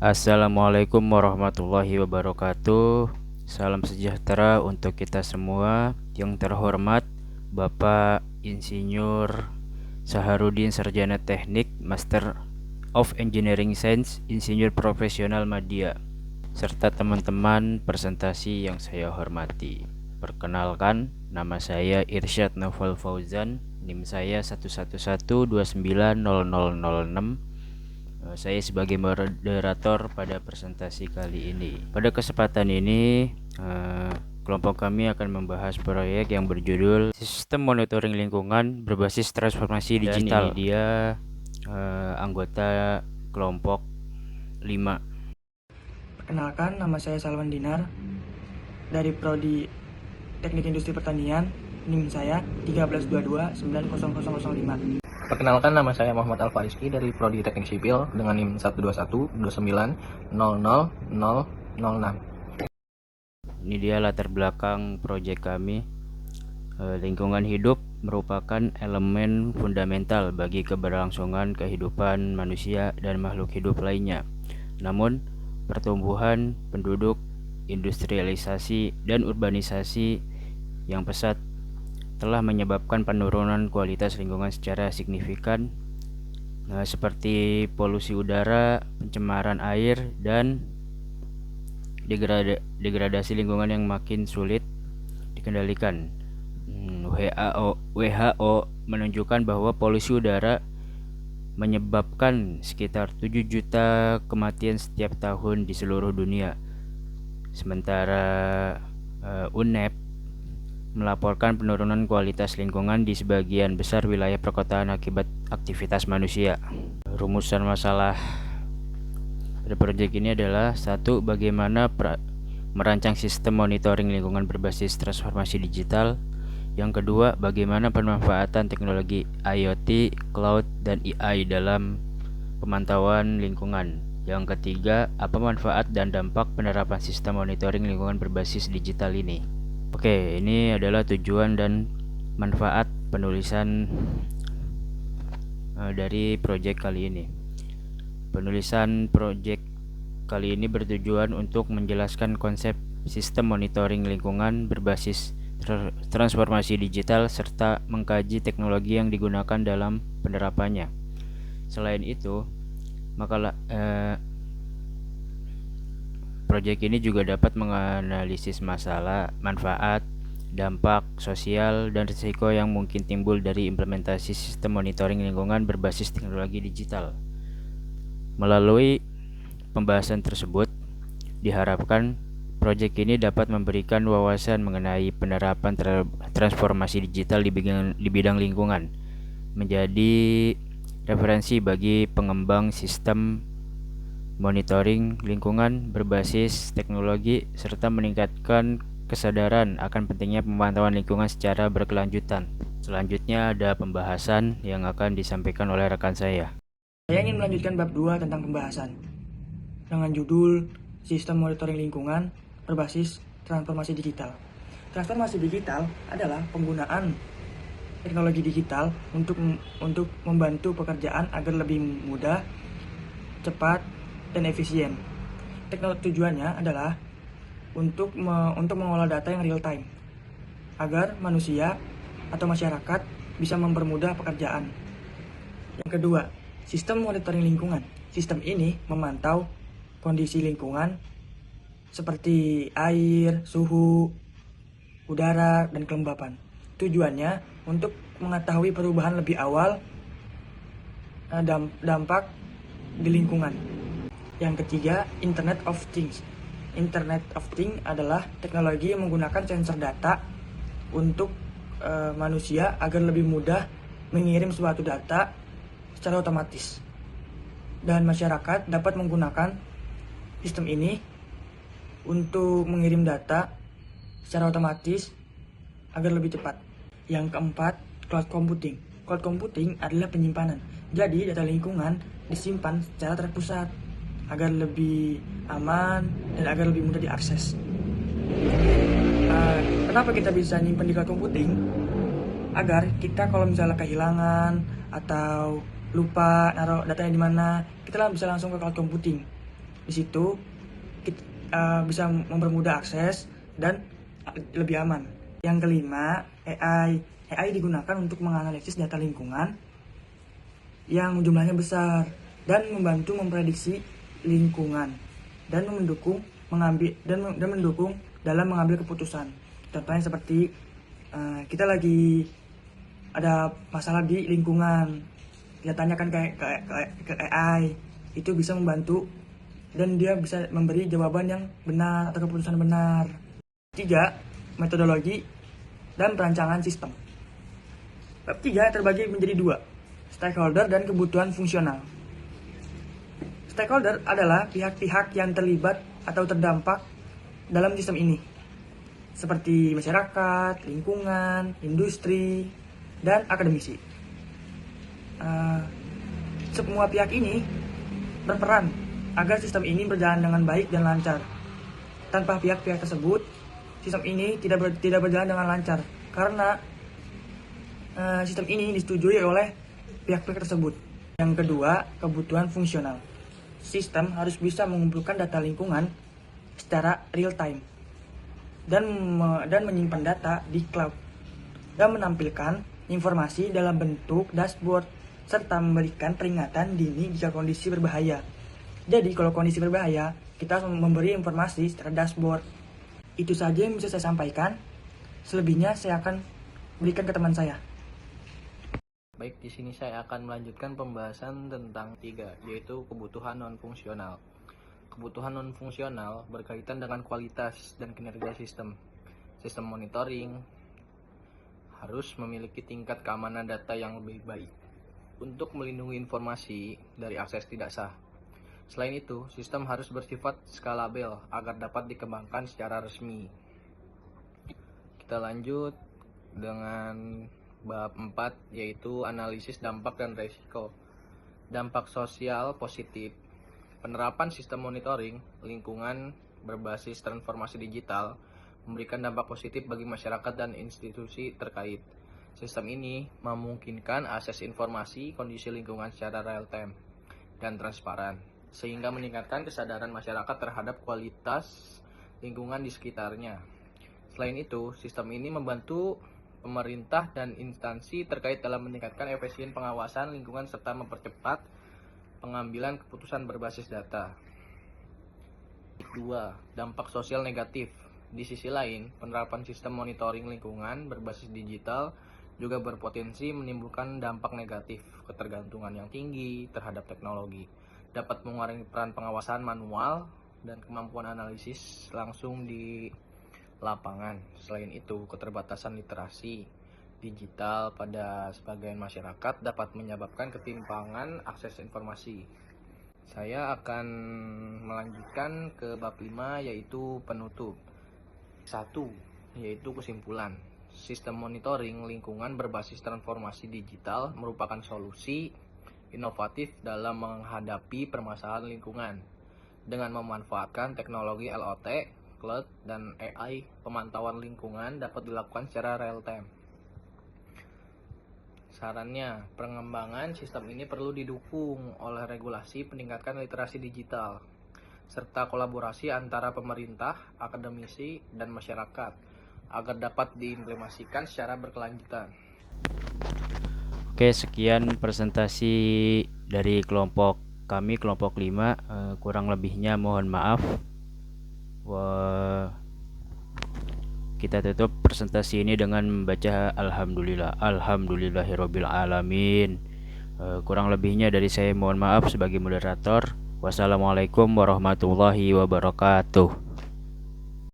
Assalamualaikum warahmatullahi wabarakatuh. Salam sejahtera untuk kita semua. Yang terhormat Bapak Insinyur Saharudin Sarjana Teknik Master of Engineering Science Insinyur Profesional Madya, serta teman-teman presentasi yang saya hormati. Perkenalkan, nama saya Irsyad Novel Fauzan, NIM saya 111290006. Saya sebagai moderator pada presentasi kali ini. Pada kesempatan ini, kelompok kami akan membahas proyek yang berjudul Sistem Monitoring Lingkungan Berbasis Transformasi Digital. Dan ini dia anggota kelompok 5. Perkenalkan, nama saya Salwan Dinar dari Prodi Teknik Industri Pertanian, NIM saya 132290005. Perkenalkan, nama saya Muhammad Alfariski dari Prodi Teknik Sipil dengan NIM 121290006. Ini dia latar belakang proyek kami. Lingkungan hidup merupakan elemen fundamental bagi keberlangsungan kehidupan manusia dan makhluk hidup lainnya. Namun, pertumbuhan penduduk, industrialisasi, dan urbanisasi yang pesat telah menyebabkan penurunan kualitas lingkungan secara signifikan, seperti polusi udara, pencemaran air, dan degradasi lingkungan yang makin sulit dikendalikan. WHO menunjukkan bahwa polusi udara menyebabkan sekitar 7 juta kematian setiap tahun di seluruh dunia. Sementara UNEP melaporkan penurunan kualitas lingkungan di sebagian besar wilayah perkotaan akibat aktivitas manusia. Rumusan masalah pada proyek ini adalah: 1. Bagaimana merancang sistem monitoring lingkungan berbasis transformasi digital. Yang kedua, bagaimana pemanfaatan teknologi IoT, Cloud, dan AI dalam pemantauan lingkungan. Yang ketiga, apa manfaat dan dampak penerapan sistem monitoring lingkungan berbasis digital ini. Oke, ini adalah tujuan dan manfaat penulisan dari proyek kali ini. Penulisan proyek kali ini bertujuan untuk menjelaskan konsep sistem monitoring lingkungan berbasis transformasi digital serta mengkaji teknologi yang digunakan dalam penerapannya. Selain itu, proyek ini juga dapat menganalisis masalah, manfaat, dampak sosial, dan risiko yang mungkin timbul dari implementasi sistem monitoring lingkungan berbasis teknologi digital. Melalui pembahasan tersebut, diharapkan proyek ini dapat memberikan wawasan mengenai penerapan transformasi digital di bidang lingkungan, menjadi referensi bagi pengembang sistem monitoring lingkungan berbasis teknologi, serta meningkatkan kesadaran akan pentingnya pemantauan lingkungan secara berkelanjutan. Selanjutnya ada pembahasan yang akan disampaikan oleh rekan saya. Saya ingin melanjutkan bab 2 tentang pembahasan dengan judul Sistem Monitoring Lingkungan Berbasis Transformasi Digital. Transformasi digital adalah penggunaan teknologi digital untuk membantu pekerjaan agar lebih mudah, cepat, dan efisien. Tujuannya adalah untuk mengolah data yang real time agar manusia atau masyarakat bisa mempermudah pekerjaan. Yang kedua, sistem monitoring lingkungan. Sistem ini memantau kondisi lingkungan seperti air, suhu, udara, dan kelembapan. Tujuannya untuk mengetahui perubahan lebih awal dampak di lingkungan. Yang ketiga, Internet of Things. Internet of Things adalah teknologi yang menggunakan sensor data untuk manusia agar lebih mudah mengirim suatu data secara otomatis. Dan masyarakat dapat menggunakan sistem ini untuk mengirim data secara otomatis agar lebih cepat. Yang keempat, cloud computing. Cloud computing adalah penyimpanan. Jadi data lingkungan disimpan secara terpusat agar lebih aman dan agar lebih mudah diakses. Kenapa kita bisa nyimpan di cloud computing? Agar kita kalau misalnya kehilangan atau lupa naruh datanya di mana, kita bisa langsung ke cloud computing. Di situ kita bisa mempermudah akses dan lebih aman. Yang kelima, AI. AI digunakan untuk menganalisis data lingkungan yang jumlahnya besar dan membantu memprediksi lingkungan dan mendukung dalam mengambil keputusan. Contohnya seperti kita lagi ada masalah di lingkungan, kita tanyakan ke AI, itu bisa membantu dan dia bisa memberi jawaban yang benar atau keputusan benar. 3. Metodologi dan perancangan sistem. Bab 3 terbagi menjadi 2, stakeholder dan kebutuhan fungsional. Stakeholder adalah pihak-pihak yang terlibat atau terdampak dalam sistem ini, seperti masyarakat, lingkungan, industri, dan akademisi. Semua pihak ini berperan agar sistem ini berjalan dengan baik dan lancar. Tanpa pihak-pihak tersebut, sistem ini tidak berjalan dengan lancar karena sistem ini disetujui oleh pihak-pihak tersebut. Yang kedua, kebutuhan fungsional. Sistem harus bisa mengumpulkan data lingkungan secara real time dan menyimpan data di cloud dan menampilkan informasi dalam bentuk dashboard serta memberikan peringatan dini jika kondisi berbahaya. Jadi kalau kondisi berbahaya, kita harus memberi informasi secara dashboard. Itu saja yang bisa saya sampaikan. Selebihnya saya akan berikan ke teman saya. Baik, di sini saya akan melanjutkan pembahasan tentang 3, yaitu kebutuhan non-fungsional. Kebutuhan non-fungsional berkaitan dengan kualitas dan kinerja sistem. Sistem monitoring harus memiliki tingkat keamanan data yang lebih baik untuk melindungi informasi dari akses tidak sah. Selain itu, sistem harus bersifat skalabel agar dapat dikembangkan secara resmi. Kita lanjut dengan bab 4, yaitu analisis dampak dan resiko. Dampak sosial positif. Penerapan sistem monitoring lingkungan berbasis transformasi digital memberikan dampak positif bagi masyarakat dan institusi terkait. Sistem ini memungkinkan akses informasi kondisi lingkungan secara real time dan transparan, sehingga meningkatkan kesadaran masyarakat terhadap kualitas lingkungan di sekitarnya. Selain itu, sistem ini membantu pemerintah dan instansi terkait dalam meningkatkan efisien pengawasan lingkungan serta mempercepat pengambilan keputusan berbasis data. 2. Dampak sosial negatif. Di sisi lain, penerapan sistem monitoring lingkungan berbasis digital juga berpotensi menimbulkan dampak negatif. Ketergantungan yang tinggi terhadap teknologi dapat mengurangi peran pengawasan manual dan kemampuan analisis langsung di lapangan. Selain itu, keterbatasan literasi digital pada sebagian masyarakat dapat menyebabkan ketimpangan akses informasi. Saya akan melanjutkan ke bab 5, yaitu penutup. 1. Yaitu kesimpulan. Sistem monitoring lingkungan berbasis transformasi digital merupakan solusi inovatif dalam menghadapi permasalahan lingkungan. Dengan memanfaatkan teknologi LOT, cloud, dan AI, pemantauan lingkungan dapat dilakukan secara real time. Sarannya, pengembangan sistem ini perlu didukung oleh regulasi peningkatan literasi digital, serta kolaborasi antara pemerintah, akademisi, dan masyarakat agar dapat diimplementasikan secara berkelanjutan. Oke, sekian presentasi dari kelompok kami, kelompok 5. Kurang lebihnya mohon maaf. Kita tutup presentasi ini dengan membaca Alhamdulillahirabbil alamin. Kurang lebihnya dari saya mohon maaf sebagai moderator. Wassalamualaikum warahmatullahi wabarakatuh.